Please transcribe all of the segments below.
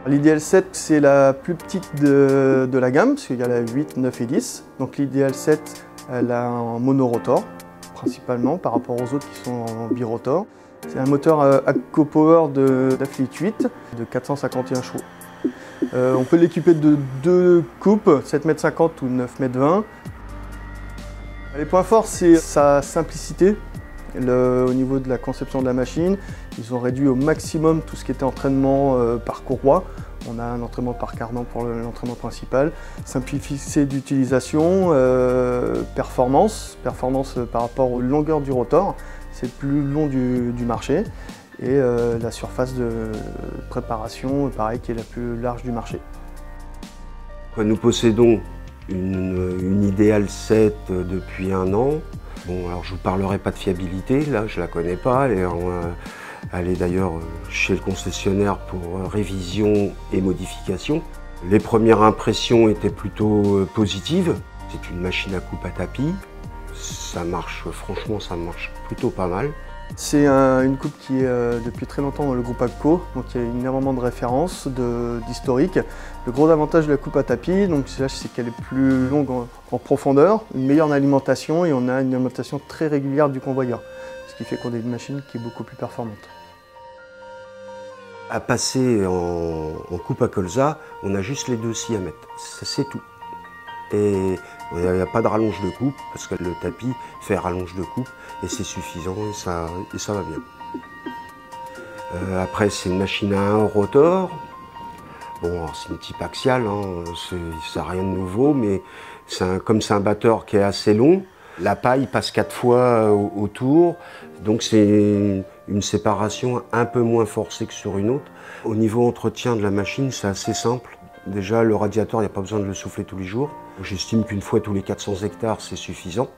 L'Ideal 7, c'est la plus petite de la gamme, parce qu'il y a la 8, 9 et 10. Donc l'Ideal 7, elle a un monorotor, principalement, par rapport aux autres qui sont en birotor. C'est un moteur ACO-Power d'Athlete 8 de 451 chevaux. On peut l'équiper de deux coupes, 7,50 m ou 9,20 m. Les points forts, c'est sa simplicité. Au niveau de la conception de la machine, ils ont réduit au maximum tout ce qui était entraînement par courroie. On a un entraînement par cardan pour l'entraînement principal. Simplicité d'utilisation, performance par rapport aux longueurs du rotor. C'est le plus long du marché. Et la surface de préparation, pareil, qui est la plus large du marché. Nous possédons une Ideal 7 depuis 1 an. Bon, alors je ne vous parlerai pas de fiabilité, là je ne la connais pas. Elle est d'ailleurs chez le concessionnaire pour révision et modification. Les premières impressions étaient plutôt positives. C'est une machine à coupe à tapis. Ça marche, franchement, ça marche plutôt pas mal. C'est une coupe qui est depuis très longtemps dans le groupe ACO, donc il y a énormément de références, d'historique. Le gros avantage de la coupe à tapis, c'est qu'elle est plus longue en profondeur, une meilleure alimentation et on a une alimentation très régulière du convoyeur, ce qui fait qu'on a une machine qui est beaucoup plus performante. À passer en coupe à colza, on a juste les deux scies à mettre, c'est tout. Et il n'y a pas de rallonge de coupe, parce que le tapis fait rallonge de coupe, et c'est suffisant, et ça va bien. Après, c'est une machine à 1 rotor. Bon, c'est une type axiale, hein, ça n'a rien de nouveau, mais comme c'est un batteur qui est assez long, la paille passe 4 fois autour, donc c'est une séparation un peu moins forcée que sur une autre. Au niveau entretien de la machine, c'est assez simple. Déjà, le radiateur, il n'y a pas besoin de le souffler tous les jours. J'estime qu'une fois tous les 400 hectares, c'est suffisant.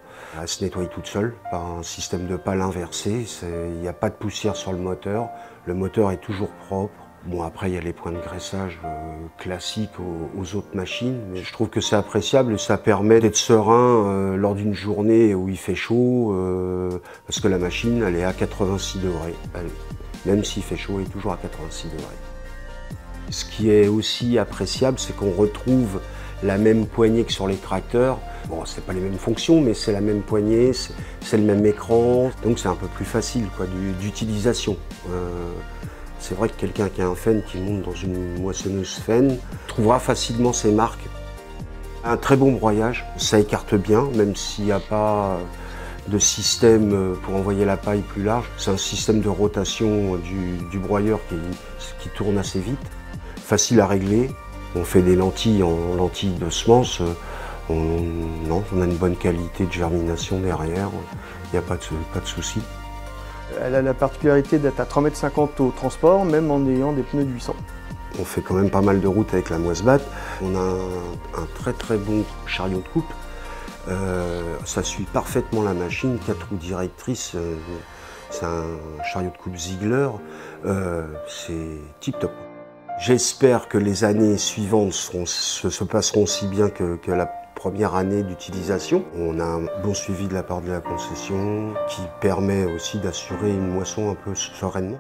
Elle se nettoie toute seule par un système de pale inversé. Il n'y a pas de poussière sur le moteur. Le moteur est toujours propre. Bon, après, il y a les points de graissage classiques aux autres machines. Mais je trouve que c'est appréciable et ça permet d'être serein lors d'une journée où il fait chaud. Parce que la machine, elle est à 86 degrés. Même s'il fait chaud, elle est toujours à 86 degrés. Ce qui est aussi appréciable, c'est qu'on retrouve la même poignée que sur les tracteurs. Bon, c'est pas les mêmes fonctions, mais c'est la même poignée, c'est le même écran, donc c'est un peu plus facile d'utilisation. C'est vrai que quelqu'un qui a un Fenn qui monte dans une moissonneuse Fenn trouvera facilement ses marques. Un très bon broyage, ça écarte bien, même s'il n'y a pas de système pour envoyer la paille plus large. C'est un système de rotation du broyeur qui tourne assez vite. Facile à régler. On fait des lentilles en lentilles de semence. On a une bonne qualité de germination derrière. Il n'y a pas de souci. Elle a la particularité d'être à 3,50 m au transport, même en ayant des pneus de 800. On fait quand même pas mal de routes avec la Moisbat. On a un très bon chariot de coupe. Ça suit parfaitement la machine, 4 roues directrices. C'est un chariot de coupe Ziegler. C'est tip top. J'espère que les années suivantes se passeront aussi bien que la première année d'utilisation. On a un bon suivi de la part de la concession qui permet aussi d'assurer une moisson un peu sereinement.